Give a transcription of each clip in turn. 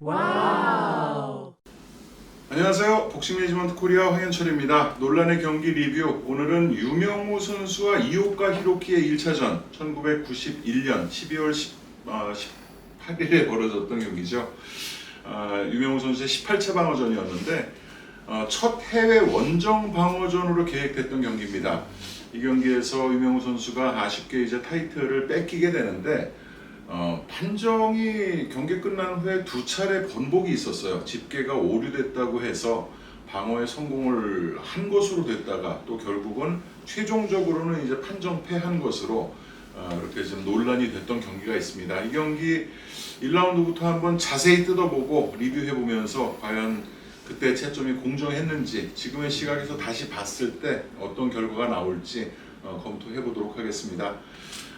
와우. 안녕하세요. 복싱 매니지먼트 코리아 황현철입니다. 논란의 경기 리뷰. 오늘은 유명우 선수와 이오카 히로키의 1차전 1991년 12월 18일에 벌어졌던 경기죠. 유명우 선수의 18차 방어전이었는데 첫 해외 원정 방어전으로 계획됐던 경기입니다. 이 경기에서 유명우 선수가 아쉽게 이제 타이틀을 뺏기게 되는데 판정이 경기 끝난 후에 두 차례 번복이 있었어요. 집계가 오류됐다고 해서 방어에 성공을 한 것으로 됐다가 또 결국은 최종적으로는 이제 판정패한 것으로 이렇게 좀 논란이 됐던 경기가 있습니다. 이 경기 1라운드부터 한번 자세히 뜯어보고 리뷰해보면서 과연 그때 채점이 공정했는지 지금의 시각에서 다시 봤을 때 어떤 결과가 나올지 검토해보도록 하겠습니다.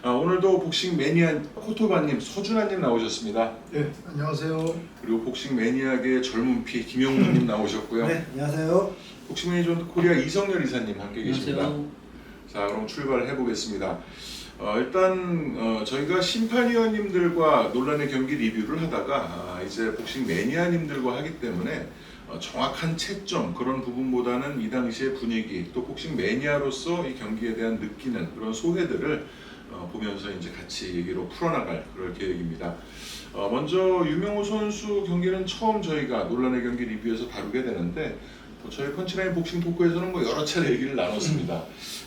오늘도 복싱 매니아 코토바님, 서준하님 나오셨습니다. 네, 안녕하세요. 그리고 복싱 매니아계 젊은 피 김영무님 나오셨고요. 네, 안녕하세요. 복싱 매니지먼트 코리아 이성열 이사님 함께 계십니다. 안녕하세요. 자, 그럼 출발해 보겠습니다. 일단 저희가 심판위원님들과 논란의 경기 리뷰를 하다가 이제 복싱 매니아님들과 하기 때문에 정확한 채점 그런 부분보다는 이 당시의 분위기 또 복싱 매니아로서 이 경기에 대한 느끼는 그런 소회들을 보면서 이제 같이 얘기로 풀어나갈 그럴 계획입니다. 먼저 유명우 선수 경기는 처음 저희가 논란의 경기 리뷰에서 다루게 되는데 저희 펀치라인 복싱 토크에서는 뭐 여러 차례 얘기를 나눴습니다.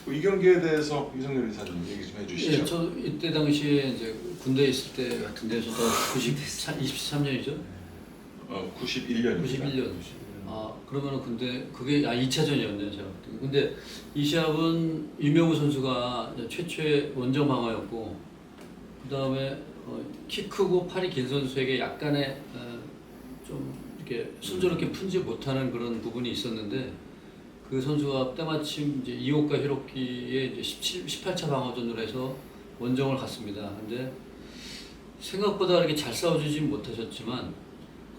이 경기에 대해서 이성열 이사님 얘기 좀 해주시죠. 예, 저 이때 당시에 이제 군대에 있을 때 같은데 저도 23년이죠. 91년입니다. 91년. 그러면은 근데 그게 2차전이었네요, 제가. 근데 이 시합은 유명우 선수가 최초의 원정 방어였고, 그 다음에 키 크고 팔이 긴 선수에게 약간의 좀 이렇게 순조롭게 풀지 못하는 그런 부분이 있었는데, 그 선수가 때마침 이제 이오카 히로키의 이제 18차 방어전으로 해서 원정을 갔습니다. 근데 생각보다 이렇게 잘 싸워주지 못하셨지만,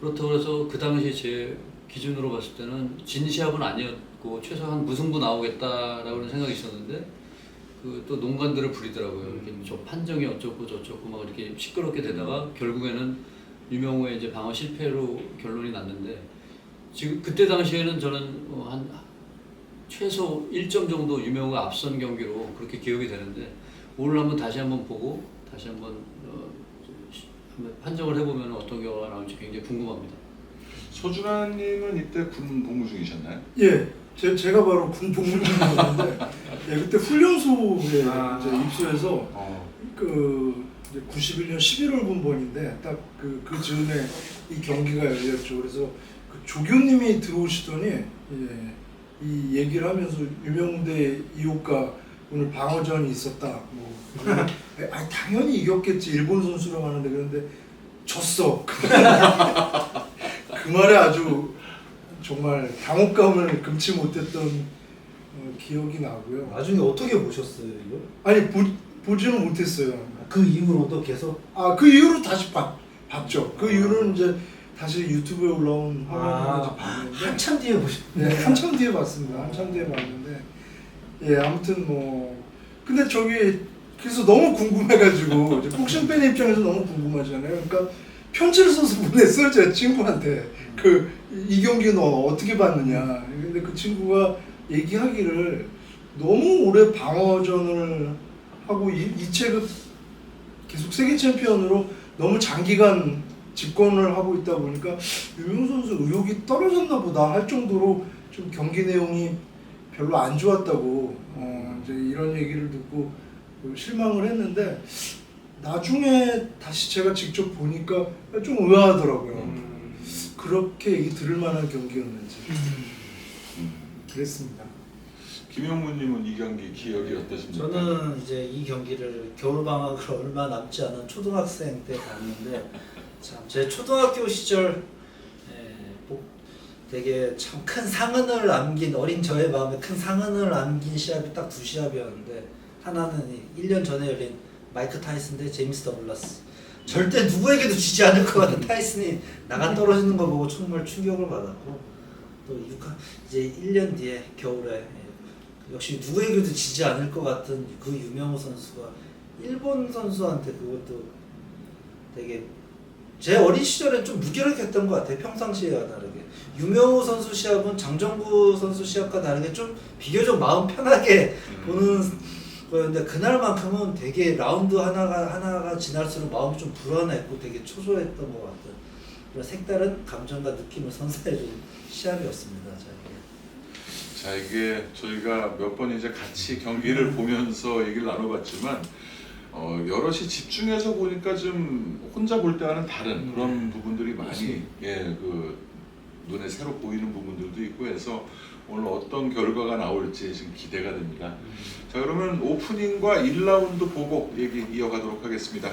그렇다고 해서 그 당시 제 기준으로 봤을 때는 진 시합은 아니었고 최소한 무승부 나오겠다라고는 생각이 있었는데 그 또 농간들을 부리더라고요. 이렇게 저 판정이 어쩌고 저쩌고 막 이렇게 시끄럽게 되다가 결국에는 유명우의 이제 방어 실패로 결론이 났는데 지금 그때 당시에는 저는 한 최소 1점 정도 유명우가 앞선 경기로 그렇게 기억이 되는데 오늘 한번 다시 한번 보고 다시 한번 판정을 해보면 어떤 결과가 나올지 굉장히 궁금합니다. 서준하님은 이때 군 복무 중이셨나요? 예, 제가 바로 군 복무중이었는데, 예, 그때 훈련소에 이제 입소해서 그 이제 91년 11월 군번인데 딱 그 즈음에 이 경기가 열렸죠. 그래서 그 조교님이 들어오시더니 이 얘기를 하면서 유명대 이오카 오늘 방어전이 있었다. 뭐 당연히 이겼겠지 일본 선수라고 하는데 그런데 졌어. 그 말에 아주 정말 당혹감을 금치 못했던 기억이 나고요. 나중에 어떻게 보셨어요 이거? 아니 보지는 못했어요. 그 이후로도 계속 그 이후로 다시 봤죠. 그 이후로는 이제 다시 유튜브에 올라온 화면을 이제 봤는데 한참 뒤에 보셨네. 네, 한참 뒤에 봤습니다. 한참 뒤에 봤는데 예 아무튼 뭐 근데 저기 그래서 너무 궁금해가지고 이제 복싱 팬 입장에서 너무 궁금하잖아요. 그러니까 편지를 써서 보냈어요 제 친구한테. 이 경기 너 어떻게 봤느냐. 근데 그 친구가 얘기하기를 너무 오래 방어전을 하고 이체급 계속 세계 챔피언으로 너무 장기간 집권을 하고 있다 보니까 유명우 선수 의욕이 떨어졌나 보다 할 정도로 좀 경기 내용이 별로 안 좋았다고 이제 이런 얘기를 듣고 실망을 했는데 나중에 다시 제가 직접 보니까 좀 의아하더라고요. 그렇게 얘기 들을 만한 경기였는지 그랬습니다. 김영무님은 이 경기 기억이 어떠십니까? 저는 이제 이 경기를 겨울방학을 얼마 남지 않은 초등학생 때 봤는데 참 제 초등학교 시절 되게 참 큰 상흔을 남긴 어린 저의 마음에 큰 상흔을 남긴 시합이 딱 두 시합이었는데 하나는 1년 전에 열린 마이크 타이슨 대 제임스 더글라스. 절대 누구에게도 지지 않을 것 같은 타이슨이 나가 떨어지는 거 보고 정말 충격을 받았고 또 이제 1년 뒤에 겨울에 역시 누구에게도 지지 않을 것 같은 그 유명우 선수가 일본 선수한테 그것도 되게 제 어린 시절엔 좀 무기력했던 것 같아요. 평상시에와 다르게. 유명우 선수 시합은 장정구 선수 시합과 다르게 좀 비교적 마음 편하게 보는 거였는데 그날만큼은 되게 라운드 하나가 지날수록 마음이 좀 불안했고 되게 초조했던 것 같은 그런 색다른 감정과 느낌을 선사해준 시합이었습니다. 자, 이게 저희가 몇 번 이제 같이 경기를 보면서 얘기를 나눠봤지만 여럿이 집중해서 보니까 좀 혼자 볼 때와는 다른 그런 부분들이 많이 눈에 새로 보이는 부분들도 있고 해서 오늘 어떤 결과가 나올지 지금 기대가 됩니다. 자, 그러면 오프닝과 1라운드 보고 얘기 이어가도록 하겠습니다.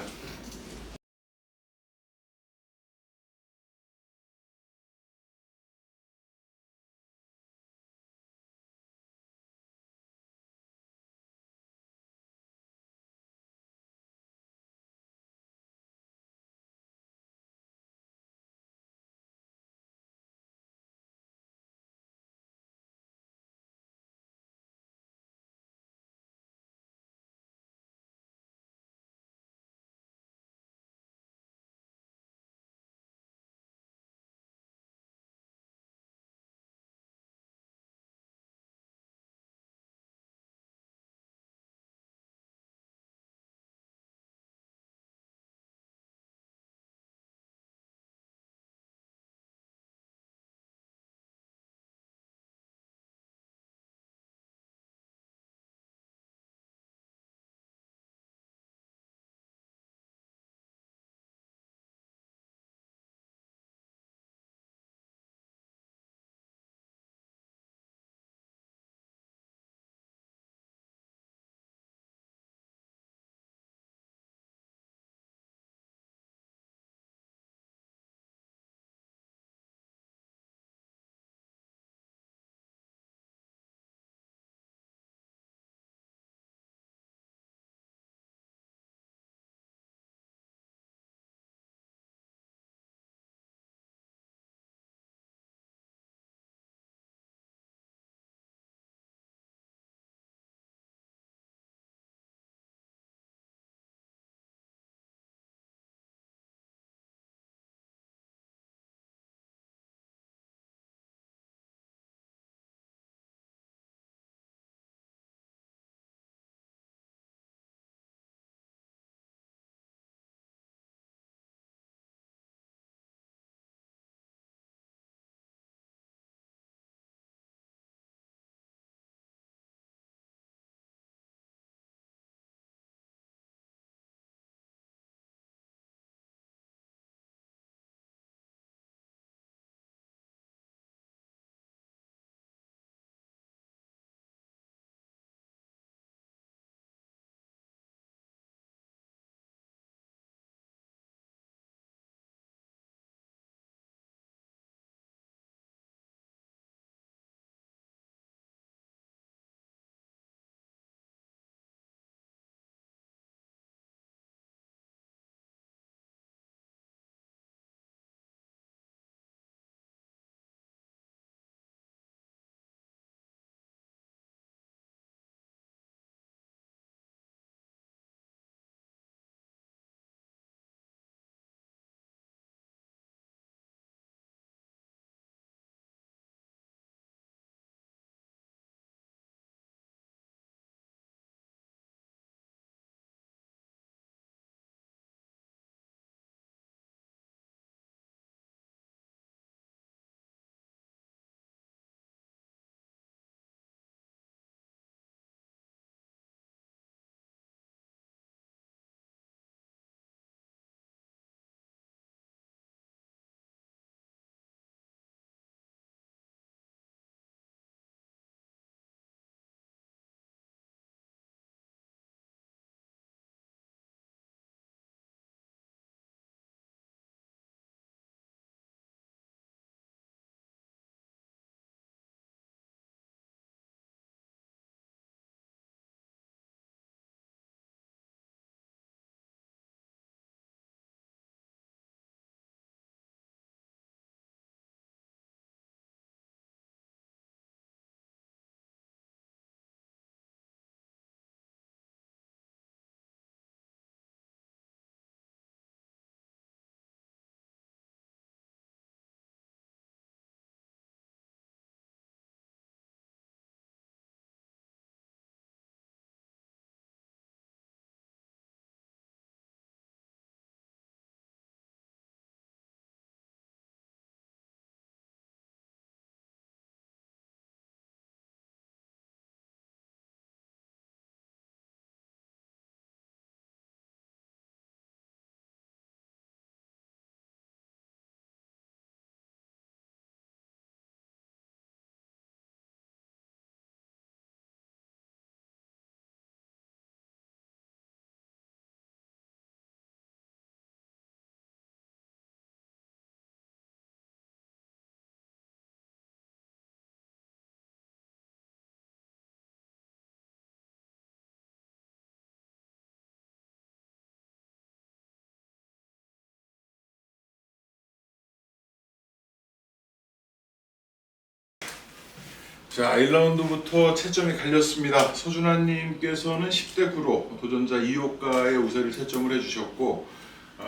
자, 1라운드부터 채점이 갈렸습니다. 서준환님께서는 10대 9로 도전자 이호가의 우세를 채점을 해주셨고,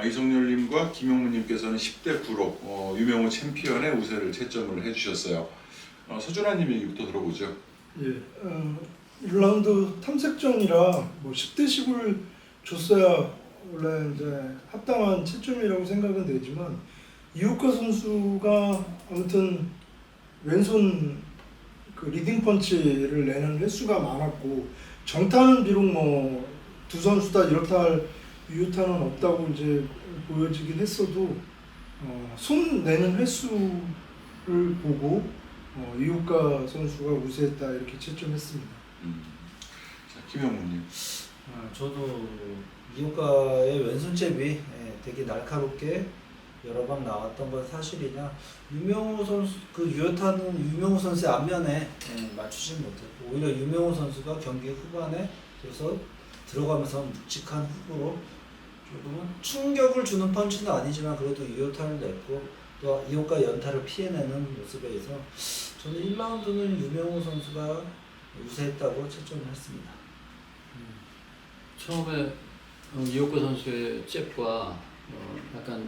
이성열님과 김용무님께서는 10대 9로 유명호 챔피언의 우세를 채점을 해주셨어요. 서준환님 얘기부터 들어보죠. 예, 1라운드 탐색전이라 뭐 10대 10을 줬어야 원래 이제 합당한 채점이라고 생각은 되지만 이호카 선수가 아무튼 왼손 그 리딩 펀치를 내는 횟수가 많았고 정타는 비록 뭐 두 선수 다 이렇다 할 유효타는 없다고 이제 보여지긴 했어도 손 내는 횟수를 보고 이호카 선수가 우세했다 이렇게 채점했습니다. 자, 김용무님. 저도 이호가의 왼손잽이 되게 날카롭게 여러 방 나왔던 건 사실이냐, 유명호 선수 그 유효타는 유명호 선수의 앞면에 맞추지 못했고 오히려 유명호 선수가 경기 후반에 그래서 들어가면서 묵직한 훅으로 조금은 충격을 주는 펀치는 아니지만 그래도 유효타를 냈고 또 이호가 연타를 피해내는 모습에 의해서 저는 1라운드는 유명호 선수가 우세했다고 채점을 했습니다. 처음에 이호카 선수의 잽과 약간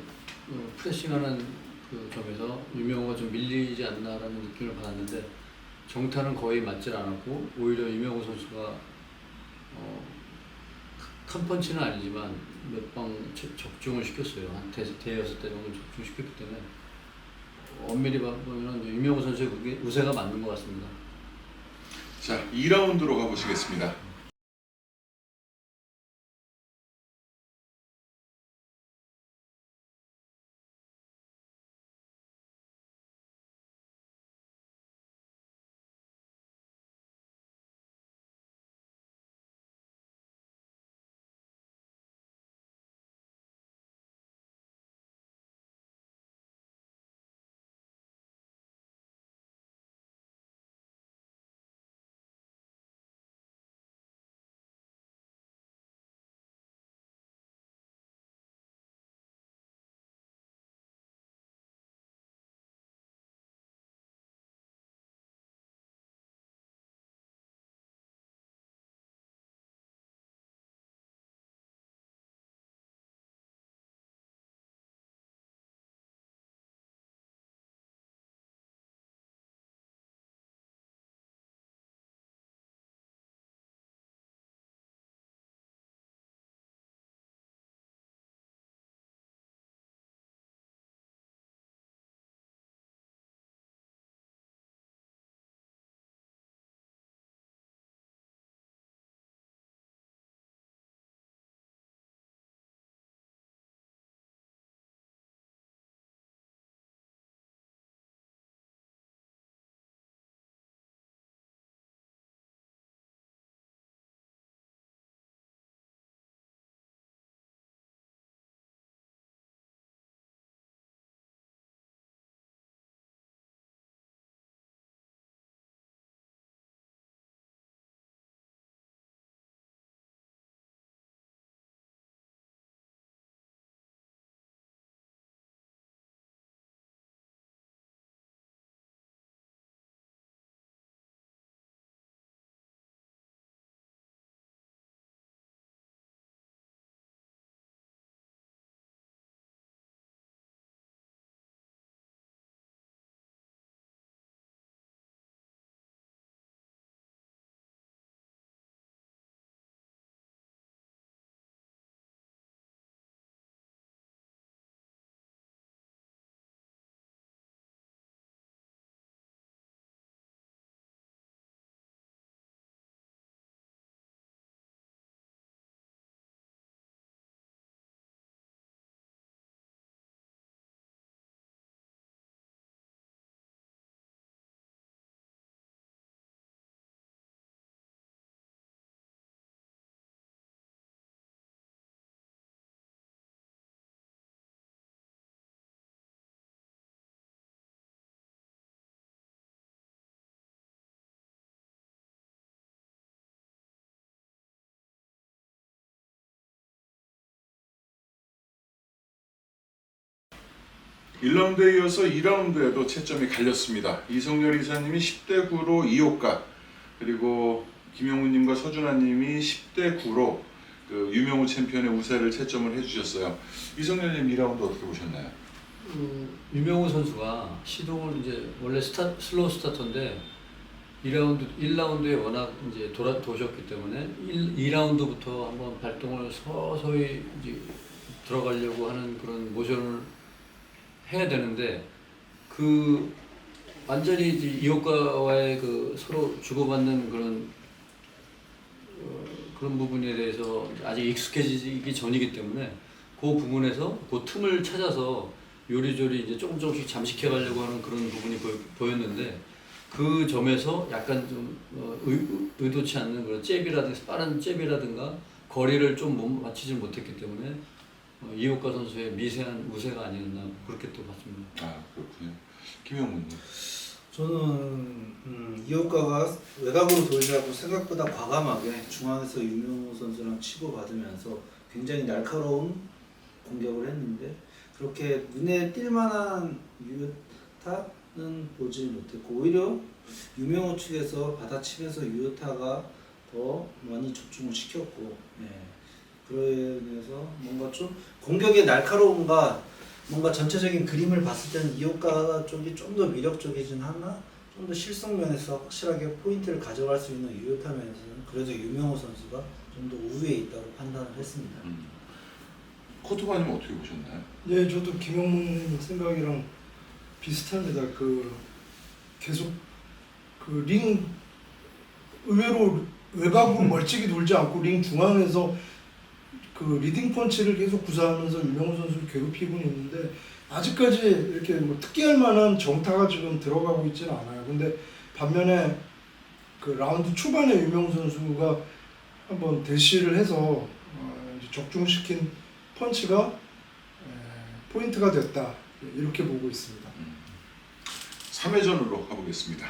프레싱하는 그 점에서 유명호가 좀 밀리지 않나라는 느낌을 받았는데 정타는 거의 맞질 않았고 오히려 유명호 선수가 큰 펀치는 아니지만 몇 방 적중을 시켰어요. 한 대여섯 대 정도 적중시켰기 때문에 엄밀히 보면 유명호 선수의 그게 우세가 맞는 것 같습니다. 자, 2라운드로 가보시겠습니다. 1라운드에 이어서 2라운드에도 채점이 갈렸습니다. 이성열 이사님이 10대 9로 이호가, 그리고 김영훈님과 서준아님이 10대 9로 그 유명우 챔피언의 우세를 채점을 해주셨어요. 이성열님 2라운드 어떻게 보셨나요? 유명우 선수가 시동을 이제 원래 슬로우 스타터인데 1라운드에 워낙 이제 도셨기 때문에 2라운드부터 한번 발동을 서서히 이제 들어가려고 하는 그런 모션을 해야 되는데 그 완전히 이제 이호가와의 그 서로 주고받는 그런 부분에 대해서 아직 익숙해지기 전이기 때문에 그 부분에서 그 틈을 찾아서 요리조리 이제 조금씩 잠식해 가려고 하는 그런 부분이 보였는데 그 점에서 약간 좀 의도치 않는 그런 잽이라든가 빠른 잽이라든가 거리를 좀 맞추지 못했기 때문에 이호가 선수의 미세한 우세가 아니었나 그렇게 또 봤습니다. 아 그렇군요. 김영훈님. 저는 이호가가 외곽으로 돌자고 생각보다 과감하게 중앙에서 유명호 선수랑 치고받으면서 굉장히 날카로운 공격을 했는데 그렇게 눈에 띌 만한 유효타는 보지 못했고 오히려 유명호 측에서 받아치면서 유효타가 더 많이 집중을 시켰고 그래서 뭔가 좀 공격의 날카로움과 뭔가 전체적인 그림을 봤을 때는 이호가 쪽이 좀 더 위력적이진 하나 좀 더 실성 면에서 확실하게 포인트를 가져갈 수 있는 유효타 면에서는 그래도 유명호 선수가 좀 더 우위에 있다고 판단을 했습니다. 코트바님 어떻게 보셨나요? 예, 저도 김영문 생각이랑 비슷합니다. 계속 링 의외로 외곽으로 멀찍이 돌지 않고 링 중앙에서 리딩 펀치를 계속 구사하면서 유명호 선수를 괴롭히고는 있는데 아직까지 이렇게 뭐 특기할 만한 정타가 지금 들어가고 있지는 않아요. 근데 반면에 라운드 초반에 유명호 선수가 한번 대시를 해서 이제 적중시킨 펀치가 포인트가 됐다 이렇게 보고 있습니다. 3회전으로 가보겠습니다.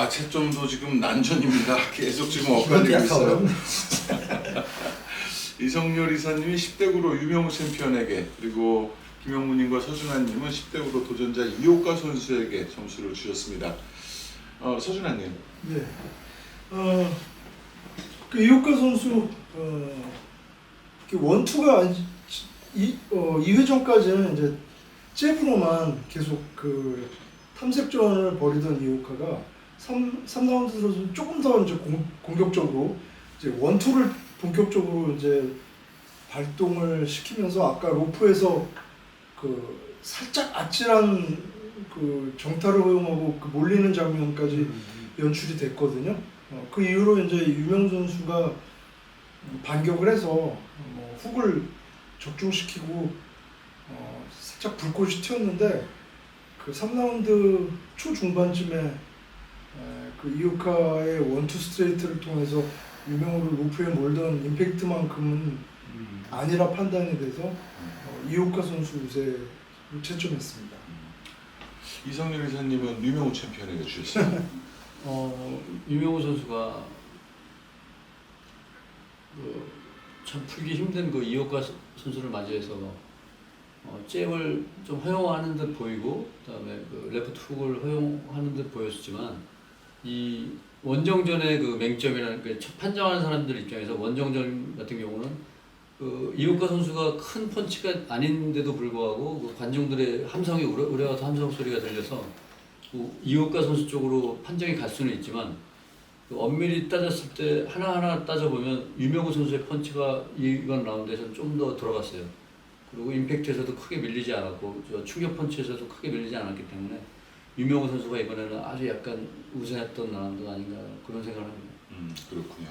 채점도 지금 난전입니다. 계속 지금 이것도 엇갈리고 약간 있어요. 어렵네. 이성열 이사님이 10대 9로 유명우 챔피언에게, 그리고 김영무님과 서준환님은 10대 9로 도전자 이호카 선수에게 점수를 주셨습니다. 서준환님. 네. 그 이호카 선수 원투가 2회전까지는 이제 잽으로만 계속 그 탐색전을 벌이던 이호카가 3라운드 들어서 조금 더 이제 공격적으로 이제 원투를 본격적으로 이제 발동을 시키면서 아까 로프에서 그 살짝 아찔한 그 정타를 허용하고 그 몰리는 장면까지 연출이 됐거든요. 그 이후로 이제 유명 선수가 반격을 해서 훅을 적중시키고 살짝 불꽃이 튀었는데 그 3라운드 초중반쯤에 그 이오카의 원투 스트레이트를 통해서 유명으로 로프에 몰던 임팩트만큼은 아니라 판단이 돼서 이오카 선수 우세를 채점했습니다. 이성열 이사님은 유명우 챔피언에게 주셨어요. 유명우 선수가 참 풀기 힘든 그 이호카 선수를 맞이해서 잽을 좀 허용하는 듯 보이고, 그다음에 그 레프트 훅을 허용하는 듯 보였지만, 이 원정전의 그 맹점이라는 그 판정하는 사람들 입장에서 원정전 같은 경우는 그 이호카 선수가 큰 펀치가 아닌데도 불구하고 그 관중들의 함성이 우려와서 함성 소리가 들려서 그 이호카 선수 쪽으로 판정이 갈 수는 있지만, 그 엄밀히 따졌을 때 하나하나 따져보면 유명우 선수의 펀치가 이번 라운드에서는 좀 더 들어갔어요. 그리고 임팩트에서도 크게 밀리지 않았고 충격 펀치에서도 크게 밀리지 않았기 때문에 유명우 선수가 이번에는 아주 약간 우세했던 라운드가 아닌가 그런 생각을 합니다. 그렇군요.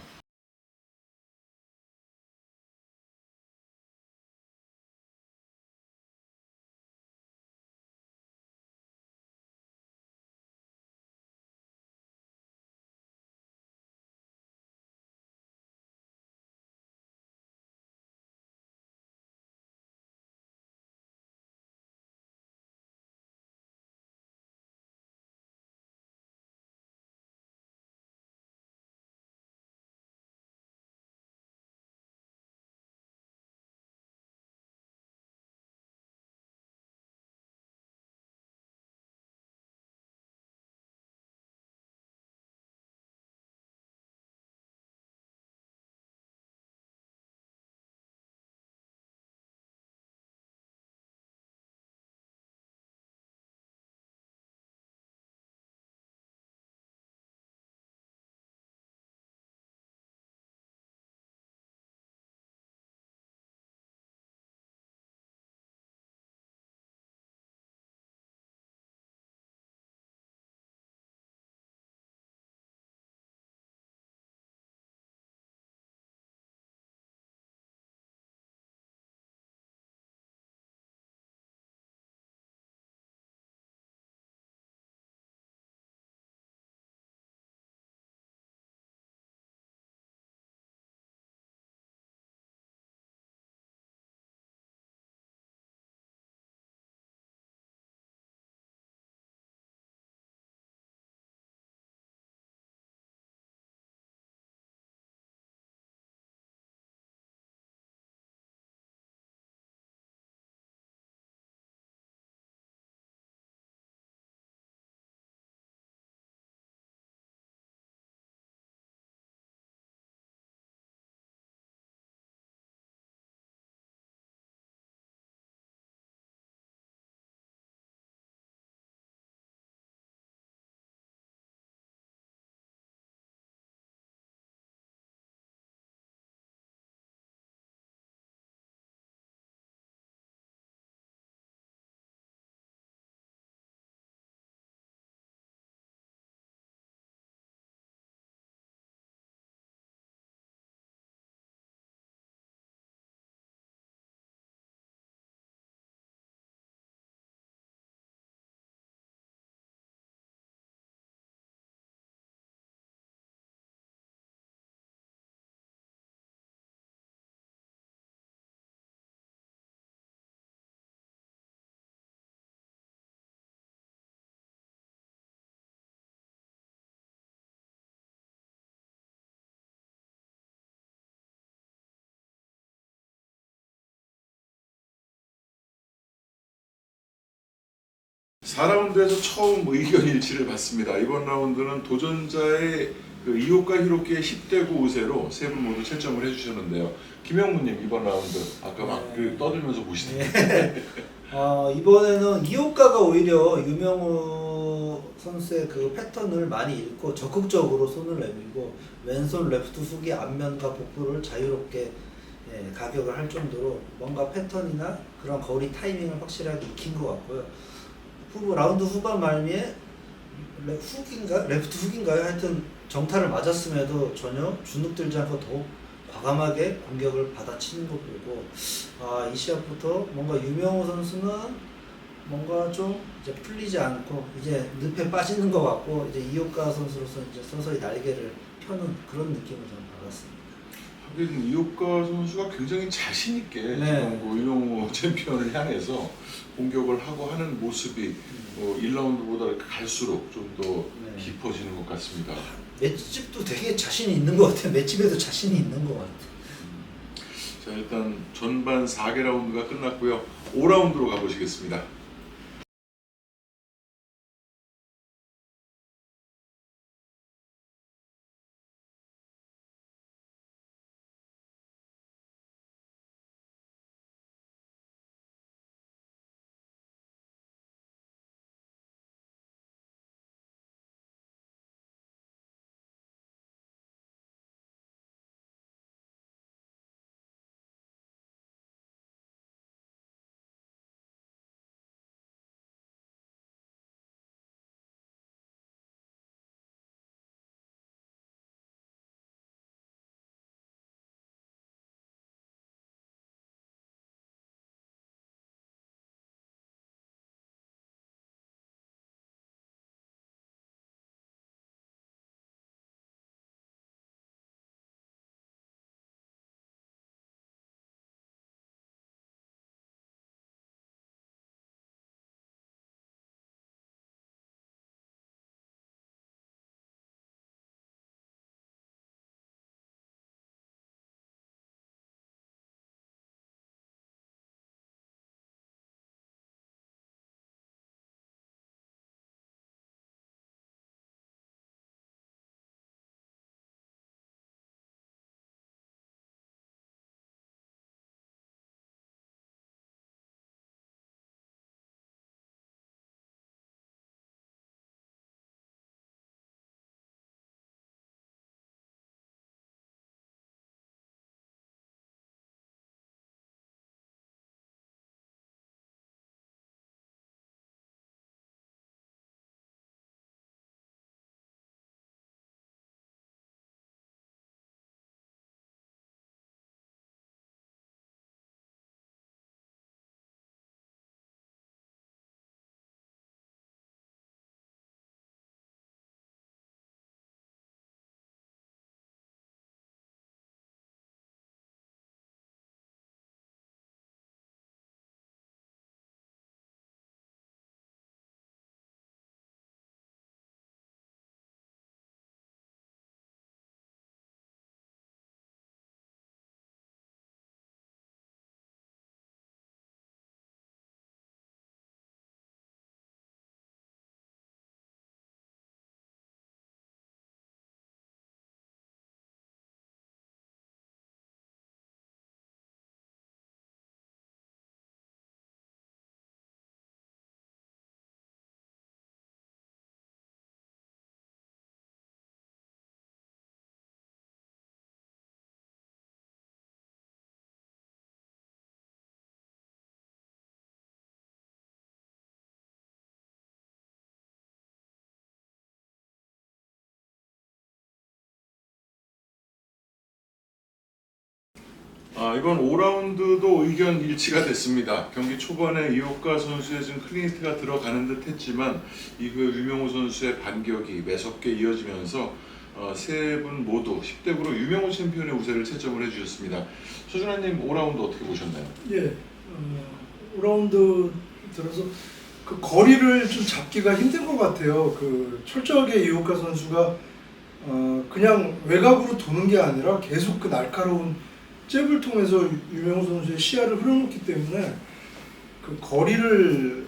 4라운드에서 처음 의견 일치를 봤습니다. 이번 라운드는 도전자의 그 이오카 히로키의 10대 9 우세로 세 분 모두 채점을 해주셨는데요. 김영무님 이번 라운드 아까 막 그 떠들면서 보시던데. 이번에는 이오카가 오히려 유명우 선수의 그 패턴을 많이 읽고 적극적으로 손을 내밀고 왼손 레프트 훅의 앞면과 복부를 자유롭게 가격을 할 정도로 뭔가 패턴이나 그런 거리 타이밍을 확실하게 익힌 것 같고요. 라운드 후반 말미에 레프트 훅인가요? 하여튼 정타를 맞았음에도 전혀 주눅 들지 않고 더욱 과감하게 공격을 받아치는 거 보고 이 시합부터 뭔가 유명호 선수는 뭔가 좀 이제 풀리지 않고 이제 늪에 빠지는 것 같고 이제 이오카 선수로서 이제 서서히 날개를 펴는 그런 느낌을 저는 받았습니다. 하긴 이오카 선수가 굉장히 자신 있게 네. 지금 뭐 유명호 챔피언을 향해서 공격을 하고 하는 모습이 1라운드보다 갈수록 좀 더 네. 깊어지는 것 같습니다. 맷집도 되게 자신이 있는 것 같아요. 맷집에도 자신이 있는 것 같아요. 자, 일단 전반 4개 라운드가 끝났고요. 5라운드로 가보시겠습니다. 이번 5라운드도 의견 일치가 됐습니다. 경기 초반에 이오카 선수의 지금 클린히트가 들어가는 듯 했지만 이후에 유명호 선수의 반격이 매섭게 이어지면서 세 분 모두 10대 9로 유명호 챔피언의 우세를 채점을 해주셨습니다. 서준환님 5라운드 어떻게 보셨나요? 예, 5라운드 들어서 그 거리를 좀 잡기가 힘든 것 같아요. 그 철저하게 이오카 선수가 그냥 외곽으로 도는 게 아니라 계속 그 날카로운 잽을 통해서 유명호 선수의 시야를 흘러놓기 때문에 그 거리를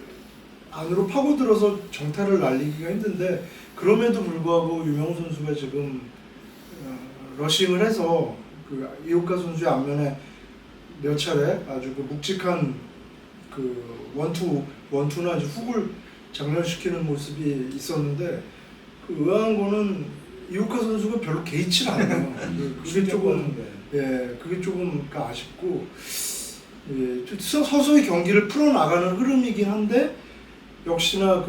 안으로 파고들어서 정타를 날리기가 힘든데 그럼에도 불구하고 유명우 선수가 지금 러싱을 해서 그 이오카 선수의 앞면에 몇 차례 아주 그 묵직한 그 원투나 아주 훅을 장렬시키는 모습이 있었는데 그 의아한 거는 이오카 선수가 별로 개의치를 않아요. 그게 조금 그게 조금 아쉽고 서서히 경기를 풀어나가는 흐름이긴 한데 역시나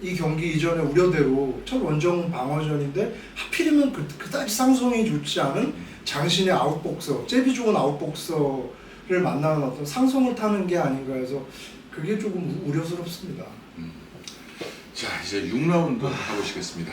이 경기 이전에 우려대로 첫 원정 방어전인데 하필이면 그다지 상성이 좋지 않은 장신의 아웃복서, 잽이 좋은 아웃복서를 만나는 어떤 상성을 타는 게 아닌가 해서 그게 조금 우려스럽습니다. 자, 이제 6라운드 가보시겠습니다.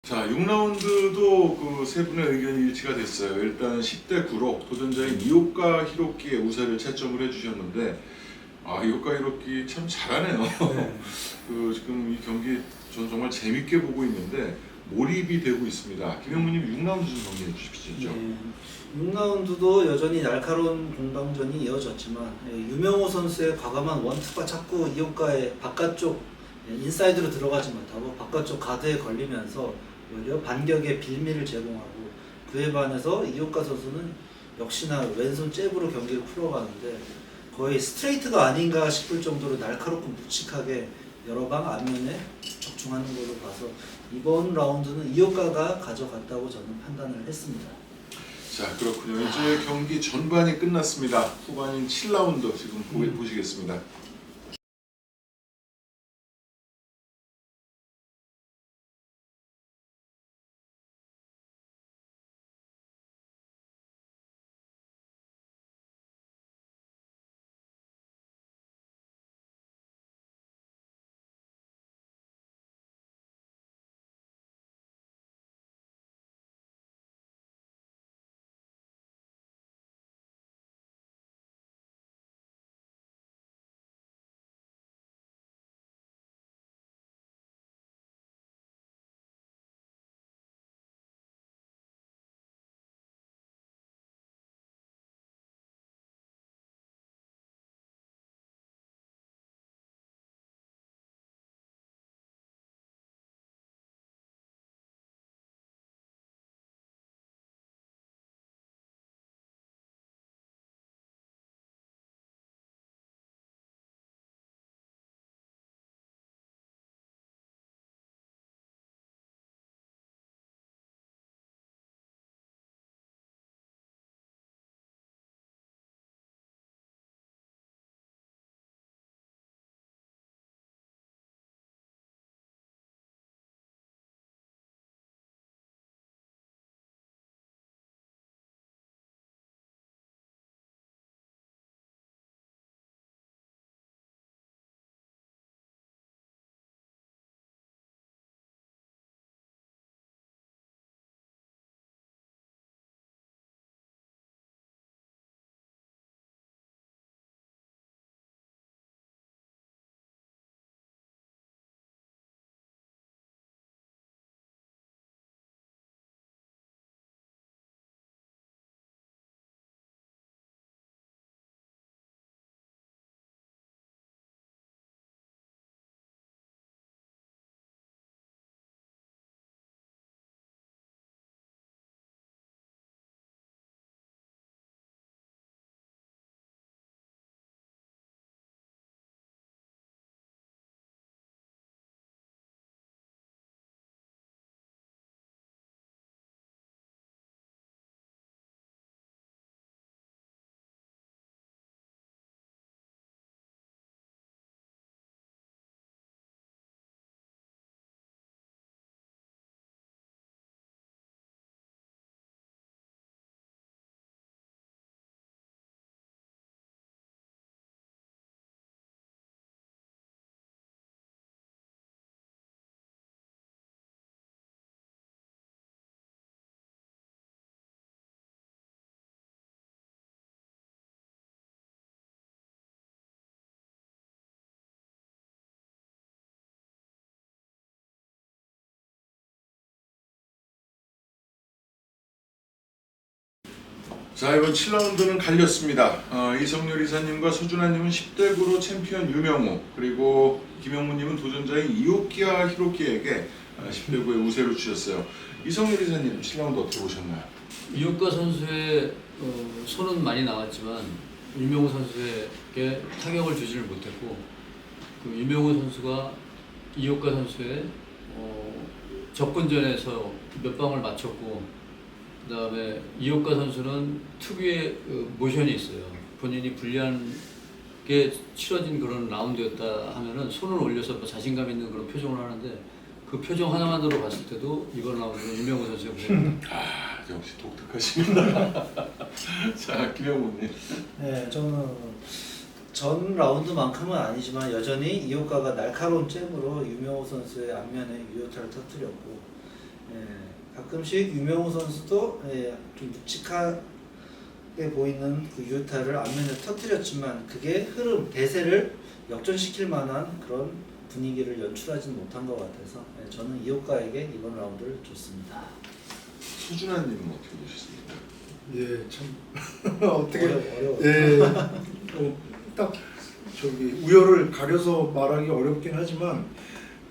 자, 6라운드도 그 세 분의 의견이 일치가 됐어요. 일단 10대 9로 도전자인 이오카 히로키의 우세를 채점을 해주셨는데, 이오카 히로키 참 잘하네요. 그 지금 이 경기 저는 정말 재밌게 보고 있는데 몰입이 되고 있습니다. 김영무님 6라운드 좀 정리해 주십시오. 6라운드도 여전히 날카로운 공방전이 이어졌지만 유명호 선수의 과감한 원투가 자꾸 이오카의 바깥쪽 인사이드로 들어가지 못하고 바깥쪽 가드에 걸리면서 오히려 반격의 빌미를 제공하고, 그에 반해서 이오카 선수는 역시나 왼손 잽으로 경기를 풀어가는데 거의 스트레이트가 아닌가 싶을 정도로 날카롭고 묵직하게 여러 방 앞면에 적중하는 걸로 봐서 이번 라운드는 이오카가 가져갔다고 저는 판단을 했습니다. 자, 그렇군요. 이제 경기 전반이 끝났습니다. 후반인 7라운드 지금 보시겠습니다. 자, 이번 7라운드는 갈렸습니다. 이성렬 이사님과 서준하님은 10대9로 챔피언 유명우, 그리고 김영무님은 도전자인 이오키와 히로키에게 10대9의 우세를 주셨어요. 이성렬 이사님 7라운드 어떻게 보셨나요? 이효과 선수의 손은 많이 나왔지만 유명우 선수에게 타격을 주지를 못했고, 그 유명우 선수가 이효과 선수의 접근전에서 몇 방을 맞췄고, 그 다음에 이효과 선수는 특유의 모션이 있어요. 본인이 불리하게 치러진 그런 라운드였다 하면은 손을 올려서 뭐 자신감 있는 그런 표정을 하는데, 그 표정 하나만으로 봤을 때도 이번 라운드는 유명우 선수의 우세입니다. 역시 독특하십니다. 자, 김영무님. 네, 저는 전 라운드만큼은 아니지만 여전히 이효과가 날카로운 잽으로 유명호 선수의 안면에 유효타를 터뜨렸고, 가끔씩 유명호 선수도 좀 묵직하게 보이는 그 유효타를 안면에 터뜨렸지만 그게 흐름, 대세를 역전시킬 만한 그런 분위기를 연출하지는 못한 것 같아서 저는 이효과에게 이번 라운드를 줬습니다. 서준하님은 어떻게 보셨습니까? 예, 참 어떻게 어려워. 예, 딱 저기 우열을 가려서 말하기 어렵긴 하지만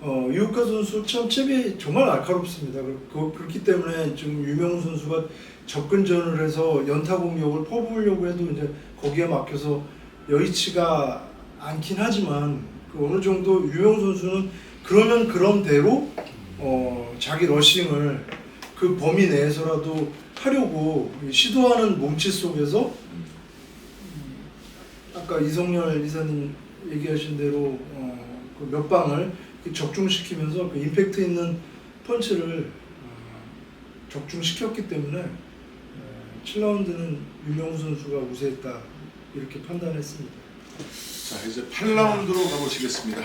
이효카 선수 참 잽이 정말 날카롭습니다. 그렇기 때문에 지금 유명우 선수가 접근전을 해서 연타 공격을 퍼부으려고 해도 이제 거기에 막혀서 여의치가 않긴 하지만 그 어느 정도 유명우 선수는 그러면 그런 대로 자기 러싱을 그 범위 내에서라도 하려고 시도하는 몸짓 속에서 아까 이성렬 이사님 얘기하신 대로 그 몇 방을 적중시키면서 그 임팩트 있는 펀치를 적중시켰기 때문에 7라운드는 유명우 선수가 우세했다 이렇게 판단했습니다. 자, 이제 8라운드로 가보시겠습니다.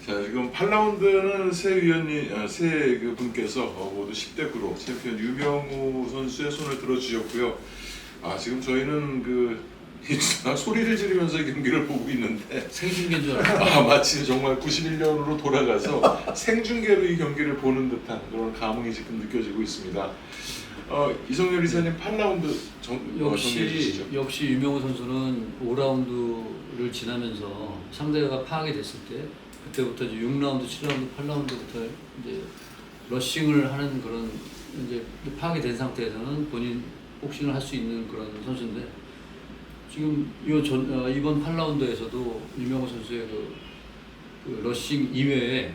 자, 지금 8라운드는 세 분께서 모두 10대 9로 챔피언 유명우 선수의 손을 들어주셨고요. 지금 저희는 소리를 지르면서 경기를 보고 있는데 생중계인 줄 알았어요. 마치 정말 91년으로 돌아가서 생중계로 이 경기를 보는 듯한 그런 감흥이 지금 느껴지고 있습니다. 이성열 이사님 8라운드 정리해 주시죠. 역시 유명우 선수는 5라운드를 지나면서 상대가 파악이 됐을 때 그때부터 이제 6라운드, 7라운드, 8라운드부터 이제 러싱을 하는 그런 이제 파악이 된 상태에서는 본인 복싱을 할 수 있는 그런 선수인데 지금 이번 8라운드에서도 유명우 선수의 그 러싱 이외에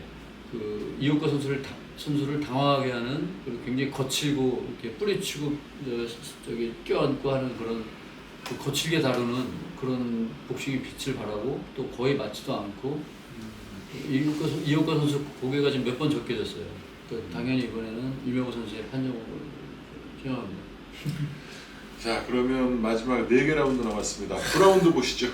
이호카 선수를 당황하게 하는 그리고 굉장히 거칠고 이렇게 뿌리치고 껴안고 하는 그런 거칠게 다루는 그런 복싱이 빛을 발하고 또 거의 맞지도 않고 이호카 선수 고개가 지금 몇 번 적게졌어요. 당연히 이번에는 유명우 선수의 판정을 신청합니다. 자, 그러면 마지막 4개 라운드 남았습니다. 9라운드 보시죠.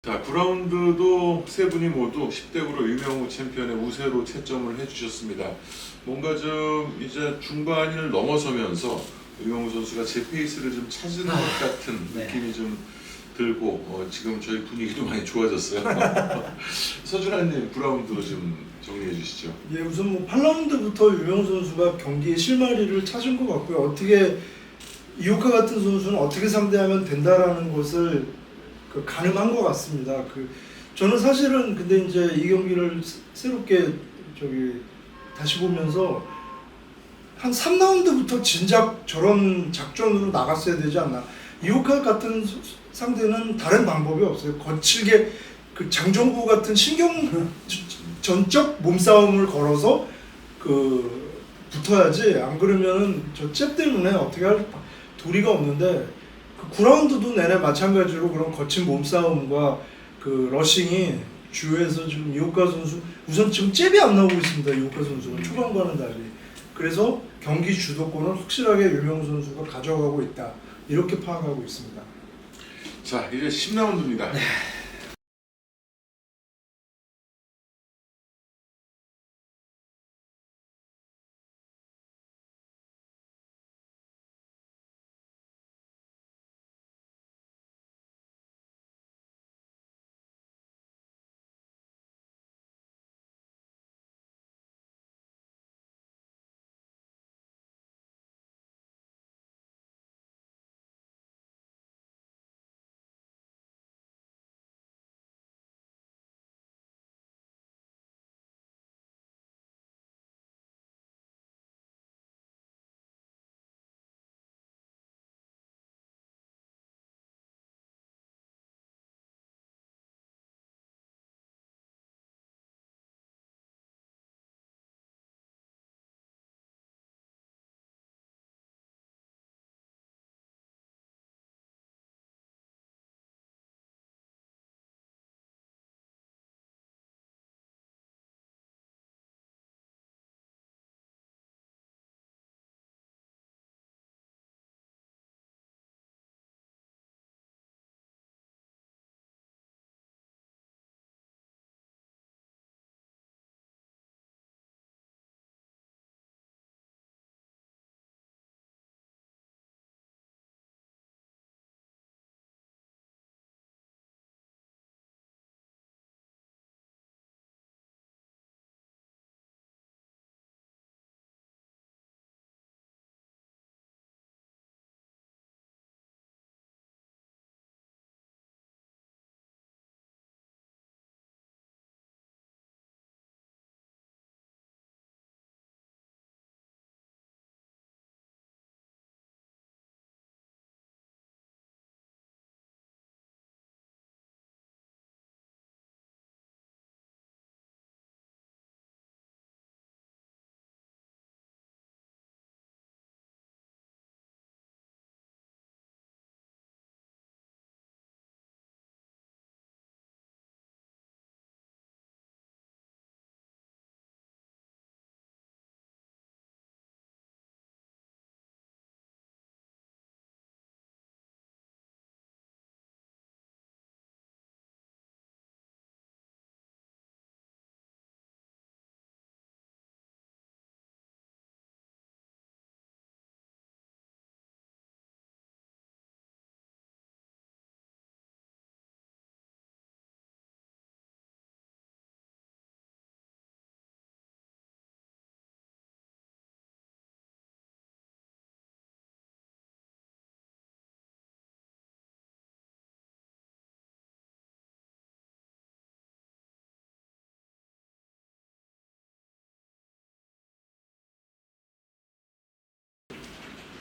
자, 9라운드도 세 분이 모두 10대 9로 유명우 챔피언의 우세로 채점을 해주셨습니다. 뭔가 좀 이제 중반을 넘어서면서 유명우 선수가 제 페이스를 좀 찾은 것 같은 네. 느낌이 좀 들고 지금 저희 분위기도 많이 좋아졌어요. 서준환님 9라운드 좀 정리해 주시죠. 예, 우선 뭐 8라운드부터 유명우 선수가 경기의 실마리를 찾은 것 같고요. 어떻게 이호카 같은 선수는 어떻게 상대하면 된다라는 것을 가늠한 것 같습니다. 저는 사실은 근데 이제 이 경기를 새롭게 다시 보면서 한 3라운드부터 진작 저런 작전으로 나갔어야 되지 않나. 이호카 같은 상대는 다른 방법이 없어요. 거칠게 그 장정구 같은 신경 전적 몸싸움을 걸어서 그 붙어야지. 안 그러면은 저 잽 때문에 어떻게 할 도리가 없는데, 그 9라운드도 내내 마찬가지로 그런 거친 몸싸움과 그 러싱이 주요해서 지금 이호카 선수 우선 지금 잽이 안 나오고 있습니다. 이호카 선수는 초반과는 달리. 그래서 경기 주도권을 확실하게 유명우 선수가 가져가고 있다, 이렇게 파악하고 있습니다. 자, 이제 10라운드입니다.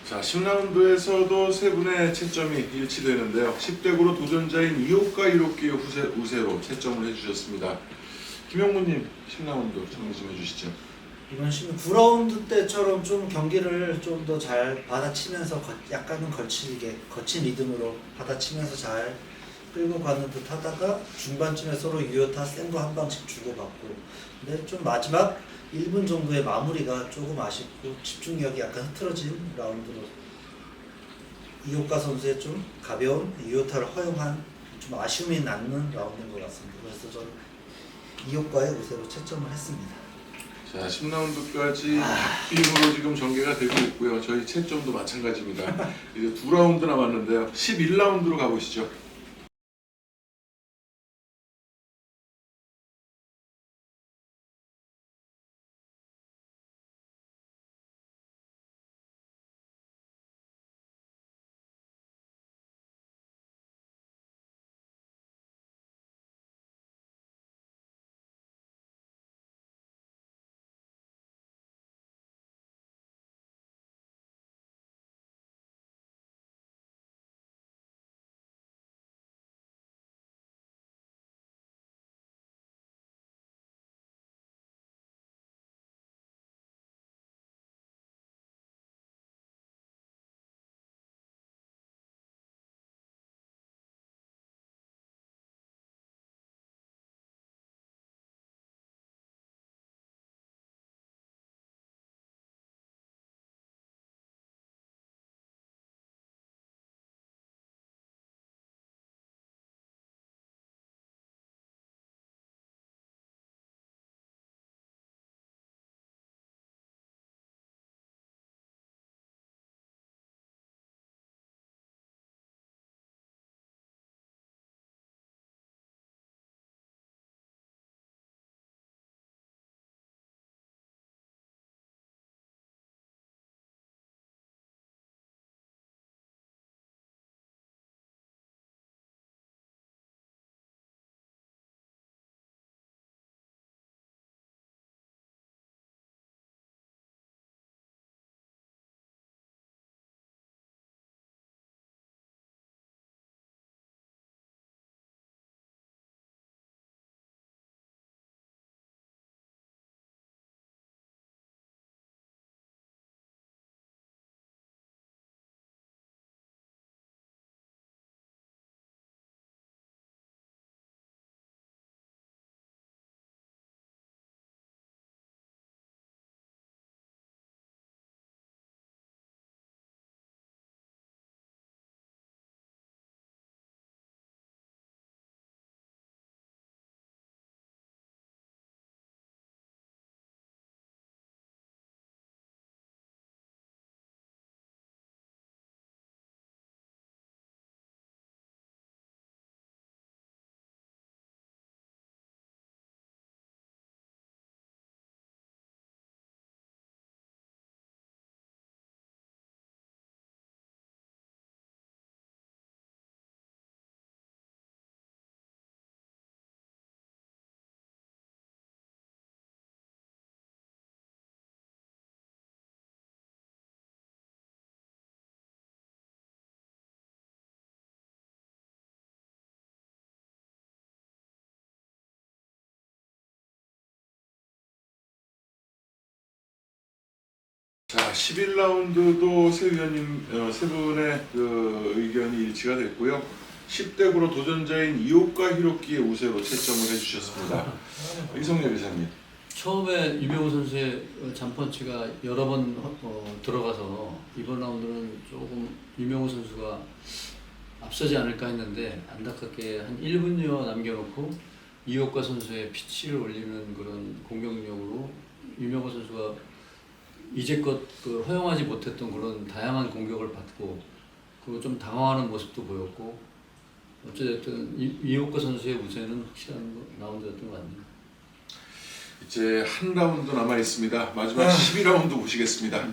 자, 10라운드에서도 세 분의 채점이 일치되는데요. 10대9로 도전자인 이호카 이로끼의 우세로 채점을 해주셨습니다. 김영무님, 10라운드 정리 좀 해주시죠. 이번 시즌 9라운드 때처럼 좀 경기를 좀 더 잘 받아치면서 약간은 거친 리듬으로 받아치면서 잘 끌고 가는 듯 하다가 중반쯤에 서로 유효타 센 거 한 방씩 주고받고, 근데 좀 마지막 1분 정도의 마무리가 조금 아쉽고 집중력이 약간 흐트러진 라운드로 이호카 선수의 좀 가벼운 유효타를 허용한 좀 아쉬움이 남는 라운드인 것 같습니다. 그래서 저는 이호카의 우세로 채점을 했습니다. 자, 10라운드까지 빅빔으로 지금 전개가 되고 있고요. 저희 채점도 마찬가지입니다. 이제 2라운드 남았는데요. 11라운드로 가보시죠. 자, 11라운드도 세 위원님 세 분의 그 의견이 일치가 됐고요. 10대 9로 도전자인 이오카 히로키의 우세로 채점을 해주셨습니다. 이성렬 이사님. 처음에 유명우 선수의 잠펀치가 여러 번 들어가서 이번 라운드는 조금 유명우 선수가 앞서지 않을까 했는데 안타깝게 한 1분여 남겨놓고 이오카 선수의 피치를 올리는 그런 공격력으로 유명우 선수가 이제껏 그 허용하지 못했던 그런 다양한 공격을 받고 그리고 좀 당황하는 모습도 보였고 어쨌든 이오카 선수의 우세는 확실한 라운드였던 것 같네요. 이제 한 라운드 남아 있습니다. 마지막 12라운드 보시겠습니다.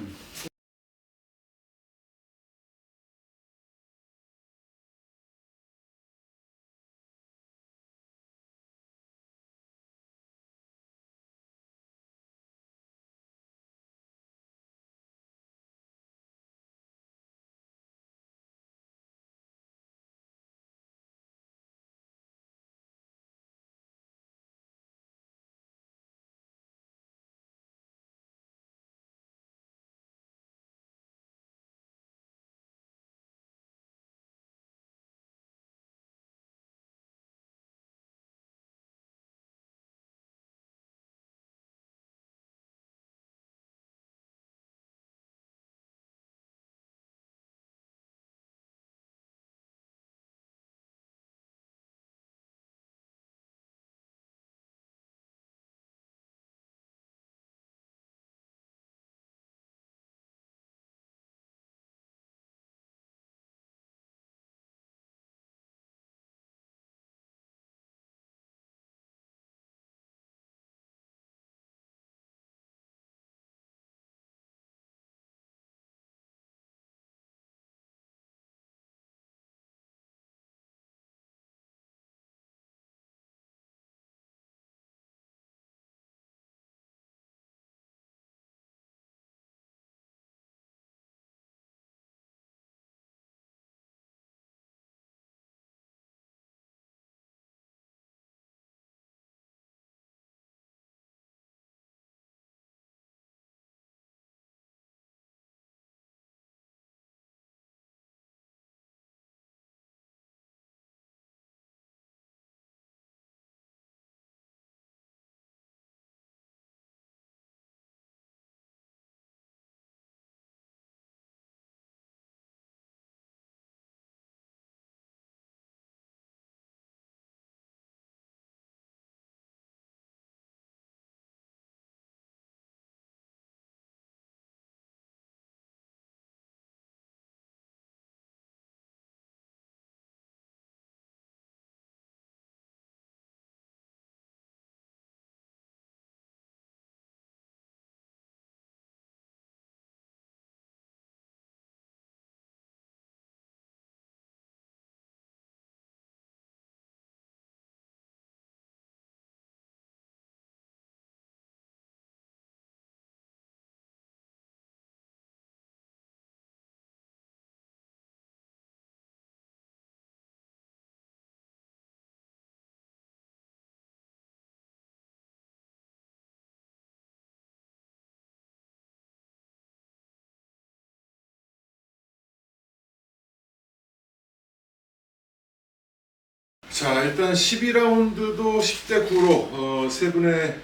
자, 일단 12라운드도 10대 9로 세 분의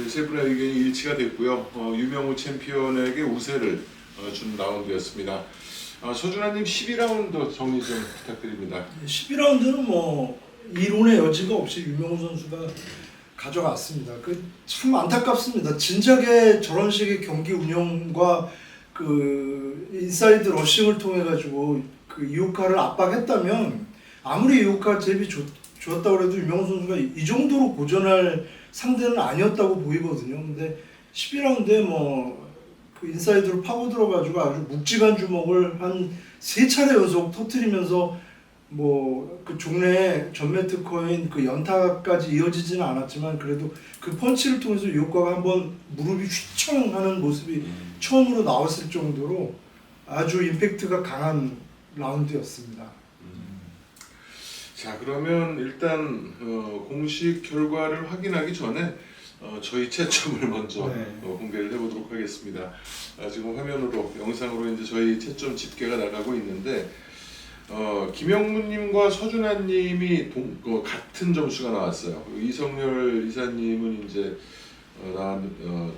세 분의 의견이 일치가 됐고요. 유명우 챔피언에게 우세를 준 라운드였습니다. 소준하님 12라운드 정리 좀 부탁드립니다. 11라운드는 뭐 이론의 여지가 없이 유명우 선수가 가져갔습니다. 그 참 안타깝습니다. 진작에 저런 식의 경기 운영과 그 인사이드 러싱을 통해 가지고 그 이오카를 압박했다면 아무리 이오카 잽이 좋았다고 해도 유명우 선수가 이 정도로 고전할 상대는 아니었다고 보이거든요. 근데 11라운드에 뭐 그 인사이드로 파고 들어가지고 아주 묵직한 주먹을 한 3차례 연속 터뜨리면서 뭐 그 종래 전매 특허인 그 연타까지 이어지지는 않았지만 그래도 그 펀치를 통해서 이오카가 한번 무릎이 휘청하는 모습이 처음으로 나왔을 정도로 아주 임팩트가 강한 라운드였습니다. 자, 그러면 일단 공식 결과를 확인하기 전에 저희 채점을 먼저 네. 공개를 해보도록 하겠습니다. 지금 화면으로 영상으로 이제 저희 채점 집계가 나가고 있는데 김영무님과 서준환님이 같은 점수가 나왔어요. 그리고 이성열 이사님은 이제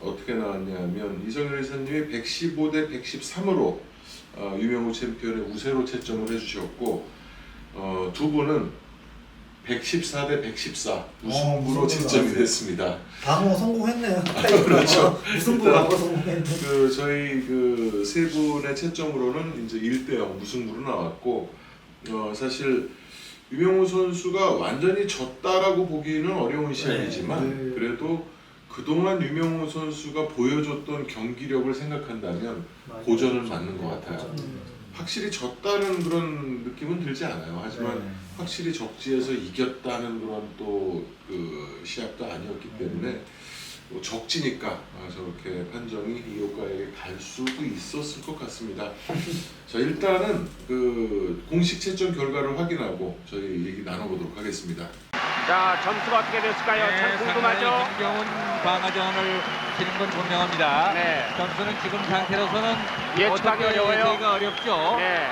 어떻게 나왔냐면 이성열 이사님이 115대 113으로 유명우 챔피언의 우세로 채점을 해주셨고 두 분은 114대 114 무승부로 채점이 됐습니다. 방어 성공했네요. 그렇죠. 무승부 일단 방어 성공했네. 저희 그 세 분의 채점으로는 이제 1대0 무승부로 나왔고 사실 유명우 선수가 완전히 졌다라고 보기는 어려운 시합이지만 네. 그래도 그동안 유명우 선수가 보여줬던 경기력을 생각한다면 고전은 맞는 것 같아요. 확실히 졌다는 그런 느낌은 들지 않아요. 하지만 네. 확실히 적지에서 이겼다는 그런 또 그 시합도 아니었기 때문에 뭐 적지니까 저렇게 판정이 이호가에게 갈 수도 있었을 것 같습니다. 자, 일단은 그 공식 채점 결과를 확인하고 저희 얘기 나눠보도록 하겠습니다. 자, 점수가 어떻게 됐을까요? 참 궁금하죠? 상당히 힘겨운 방어전을 치는 건 분명합니다. 네. 점수는 지금 상태로서는 예측하기 어떻게 어려워요. 예측이 어렵죠. 네.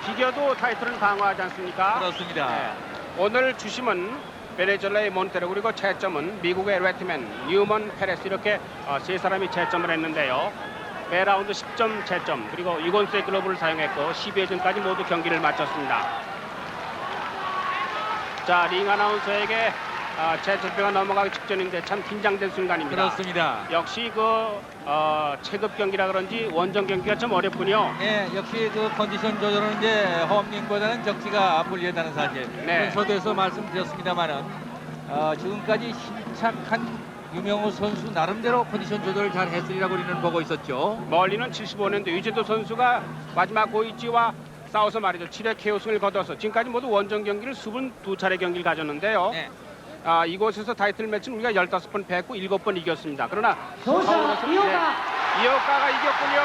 비겨도 타이틀은 방어하지 않습니까? 그렇습니다. 네. 오늘 주심은 베네수엘라의 몬테로 그리고 채점은 미국의 레트맨, 뉴먼, 페레스 이렇게 세 사람이 채점을 했는데요. 매라운드 10점 채점 그리고 이곤스의 글러브를 사용했고 12회전까지 모두 경기를 마쳤습니다. 자, 링 아나운서에게 채점표가 넘어가기 직전인데 참 긴장된 순간입니다. 그렇습니다. 역시 체급 경기라 그런지 원정 경기가 좀 어렵군요. 예, 역시 그 컨디션 조절은 이제 홈링보다는 적지가 불리하다는 사실. 네. 저도에서 말씀드렸습니다만은 지금까지 힘착한 유명우 선수 나름대로 컨디션 조절을 잘 했으리라고 우리는 보고 있었죠. 멀리는 75년도 유재도 선수가 마지막 고이치와 싸워서 말이죠. 7회 KO 승을 거둬서 지금까지 모두 원정 경기를 22차례 경기를 가졌는데요. 네. 이곳에서 타이틀 매치는 우리가 15번 패했고 7번 이겼습니다. 그러나 조사 이호가 이호가가 이겼군요.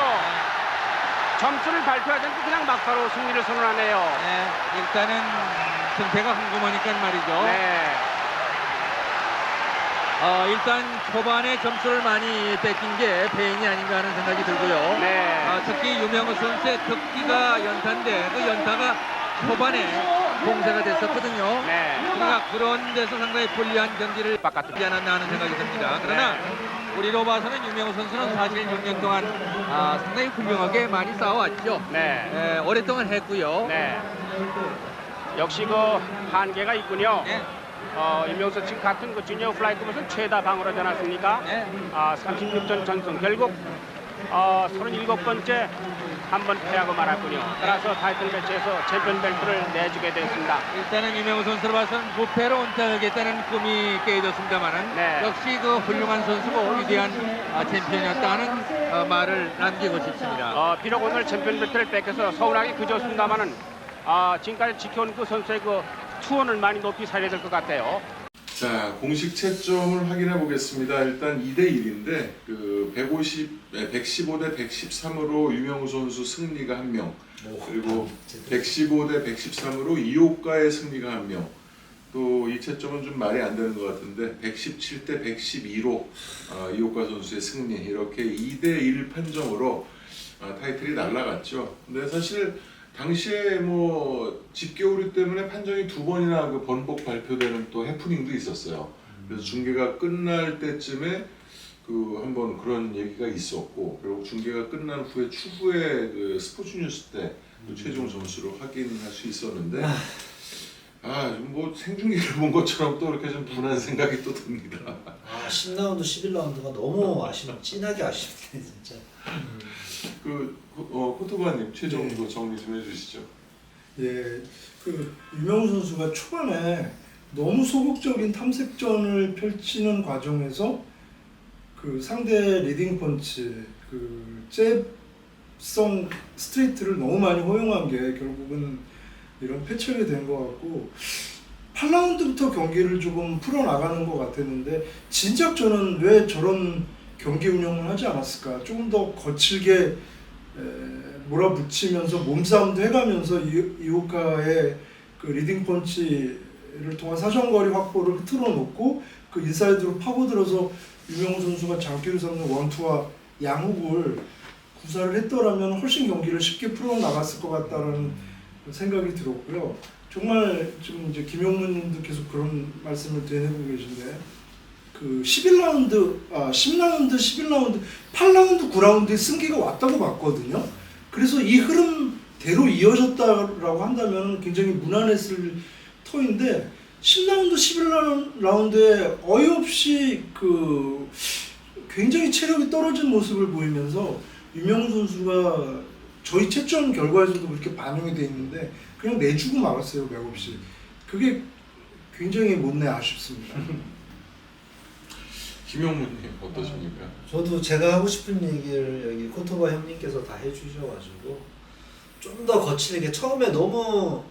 점수를 발표하지 않고 그냥 막바로 승리를 선언하네요. 네, 일단은 승패가 궁금하니까 말이죠. 네. 일단 초반에 점수를 많이 뺏긴 게 패인이 아닌가 하는 생각이 들고요. 네. 특히 유명우 선수의 특기가 연타인데 그 연타가 초반에 공세가 됐었거든요. 네. 그러니까 그런 데서 상당히 불리한 경기를 바깥으로. 하지 않았나 하는 생각이 듭니다. 그러나 우리로 봐서는 유명우 선수는 사실 6년 동안 상당히 훌륭하게 많이 싸워왔죠. 네. 오랫동안 했고요. 네. 역시 그 한계가 있군요. 네. 임명수 지금 같은 그 주니어 플라이급에서 최다 방어를 하지 않았습니까? 네. 36전 전승 결국 37번째 한 번 패하고 말았군요. 따라서 타이틀 매치에서 챔피언 벨트를 내주게 됐습니다. 일단은 유명우 선수를 봐서는 무패로 은퇴하겠다는 꿈이 깨졌습니다만은 네. 역시 그 훌륭한 선수고 위대한 챔피언이었다는 말을 남기고 싶습니다. 비록 오늘 챔피언 벨트를 뺏겨서 서운하게 그쳤습니다만은 지금까지 지켜온 그 선수의 그 투혼을 많이 높이 살려야 될 것 같아요. 자, 공식 채점을 확인해 보겠습니다. 일단 2대1인데 그 115대 113으로 유명우 선수 승리가 1명, 그리고 115대 113으로 이호가의 승리가 1명. 또 이 채점은 좀 말이 안 되는 것 같은데 117대 112로 이호가 선수의 승리, 이렇게 2대1 판정으로 타이틀이 날아갔죠. 근데 사실 당시에 뭐 집계오류 때문에 판정이 2번이나 그 번복 발표되는 또 해프닝도 있었어요. 그래서 중계가 끝날 때쯤에 그 한번 그런 얘기가 있었고, 그리고 중계가 끝난 후에 추후에 그 스포츠 뉴스 때 또 최종 점수를 확인할 수 있었는데 뭐 생중계를 본 것처럼 또 이렇게 좀 분한 생각이 또 듭니다. 10라운드, 11라운드가 너무 진하게 아쉽네 진짜. 코토바님 최종 네. 정리 좀 해주시죠. 예, 그 유명우 선수가 초반에 너무 소극적인 탐색전을 펼치는 과정에서 그 상대 리딩 펀치, 그 잽성 스트레이트를 너무 많이 허용한 게 결국은 이런 패착이 된 것 같고 8라운드부터 경기를 조금 풀어나가는 것 같았는데 진작 저는 왜 저런 경기 운영을 하지 않았을까? 조금 더 거칠게 몰아붙이면서 몸싸움도 해가면서 이호카의 그 리딩 펀치를 통한 사정거리 확보를 틀어놓고 그 인사이드로 파고들어서 유명우 선수가 장기를 잡는 원투와 양훅을 구사를 했더라면 훨씬 경기를 쉽게 풀어나갔을 것 같다는 생각이 들었고요. 정말 지금 이제 김용문님도 계속 그런 말씀을 되뇌고 계신데 그 10라운드, 11라운드, 8라운드, 9라운드에 승기가 왔다고 봤거든요. 그래서 이 흐름대로 이어졌다라고 한다면 굉장히 무난했을 터인데 10라운드, 11라운드에 어이없이 그 굉장히 체력이 떨어진 모습을 보이면서 유명우 선수가 저희 채점 결과에서도 그렇게 반영이 돼 있는데 그냥 내주고 말았어요, 맥없이. 그게 굉장히 못내 아쉽습니다. 김용문님 어떠십니까? 저도 제가 하고 싶은 얘기를 여기 코토바 형님께서 다 해주셔가지고 좀 더 거칠게 처음에 너무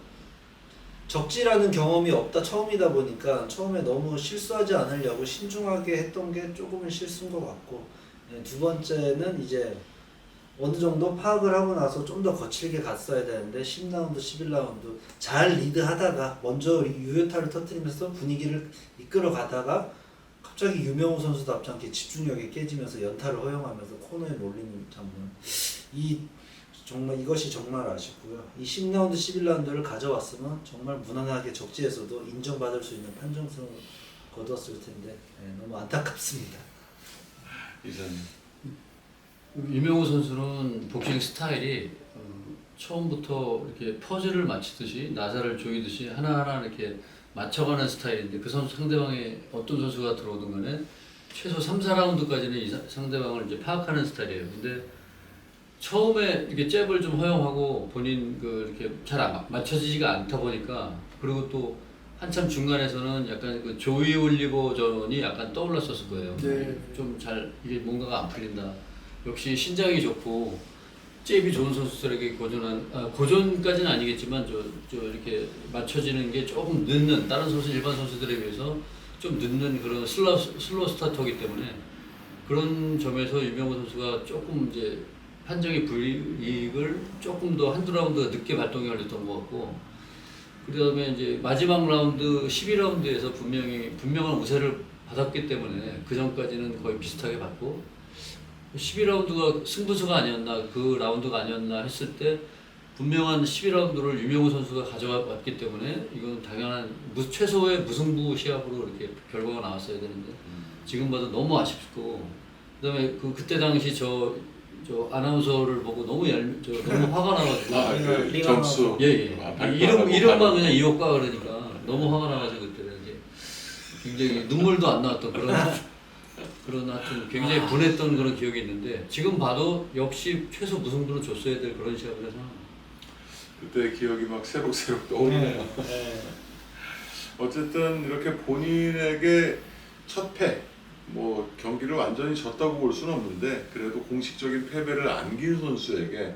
적지라는 경험이 없다 처음이다 보니까 처음에 너무 실수하지 않으려고 신중하게 했던 게 조금은 실수인 것 같고 두 번째는 이제 어느 정도 파악을 하고 나서 좀 더 거칠게 갔어야 되는데 10라운드, 11라운드 잘 리드하다가 먼저 유효타를 터뜨리면서 분위기를 이끌어 가다가 갑자기 유명우 선수답지 않게 집중력이 깨지면서 연타를 허용하면서 코너에 몰리는 장면 정말 이것이 정말 아쉽고요. 이 10라운드, 11라운드를 가져왔으면 정말 무난하게 적지에서도 인정받을 수 있는 판정승을 거두었을 텐데 너무 안타깝습니다. 이사님. 유명우 선수는 복싱 스타일이 처음부터 이렇게 퍼즐을 맞추듯이 나사를 조이듯이 하나하나 이렇게 맞춰가는 스타일인데 그 선수 상대방의 어떤 선수가 들어오든 간에 최소 3, 4라운드까지는 이 상대방을 이제 파악하는 스타일이에요. 근데 처음에 이렇게 잽을 좀 허용하고 본인 그 이렇게 잘 맞춰지지가 않다 보니까 그리고 또 한참 중간에서는 약간 그 조이 올리버 전이 약간 떠올랐었을 거예요. 네. 좀 잘 이게 뭔가가 안 풀린다. 역시 신장이 좋고 잽이 좋은 선수들에게 고전까지는 아니겠지만 저 이렇게 맞춰지는 게 조금 늦는 다른 선수 일반 선수들에 비해서 좀 늦는 그런 슬로우 스타터이기 때문에 그런 점에서 유명우 선수가 조금 이제 판정의 불이익을 조금 더 한두 라운드가 늦게 발동이 걸렸던 것 같고 그다음에 이제 마지막 라운드 12라운드에서 분명한 우세를 받았기 때문에 그 전까지는 거의 비슷하게 받고 12라운드가 승부수가 아니었나 그 라운드가 아니었나 했을 때 분명한 12라운드를 유명우 선수가 가져왔기 때문에 이건 당연한 최소의 무승부 시합으로 이렇게 결과가 나왔어야 되는데 지금 봐도 너무 아쉽고 그다음에 그때 당시 저 아나운서를 보고 너무 너무 화가 나가지고 그 점수. 예. 이름만 그냥 이효과 그러니까 너무 화가 나가지고 그때 이제 굉장히 눈물도 안 나왔던 그런 하여튼 굉장히 분했던 그런 기억이 있는데 지금 봐도 역시 최소 무승부는 줬어야 될 그런 시합이라서 그때 기억이 막 새록새록 떠오르네요. 어쨌든 이렇게 본인에게 첫 패, 뭐 경기를 완전히 졌다고 볼 수는 없는데 그래도 공식적인 패배를 안긴 선수에게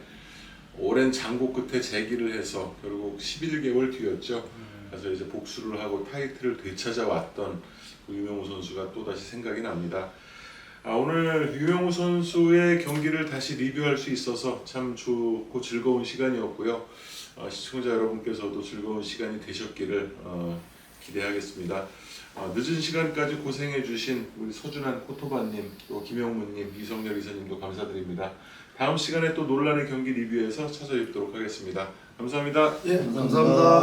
오랜 장고 끝에 재기를 해서 결국 11개월 뒤였죠. 그래서 이제 복수를 하고 타이틀을 되찾아왔던 그 유명우 선수가 또다시 생각이 납니다. 오늘 유명우 선수의 경기를 다시 리뷰할 수 있어서 참 좋고 즐거운 시간이었고요. 시청자 여러분께서도 즐거운 시간이 되셨기를 기대하겠습니다. 늦은 시간까지 고생해주신 우리 서준환 코토바님, 또 김영문님, 이성열 이사님도 감사드립니다. 다음 시간에 또 논란의 경기 리뷰에서 찾아뵙도록 하겠습니다. 감사합니다. 예, 감사합니다.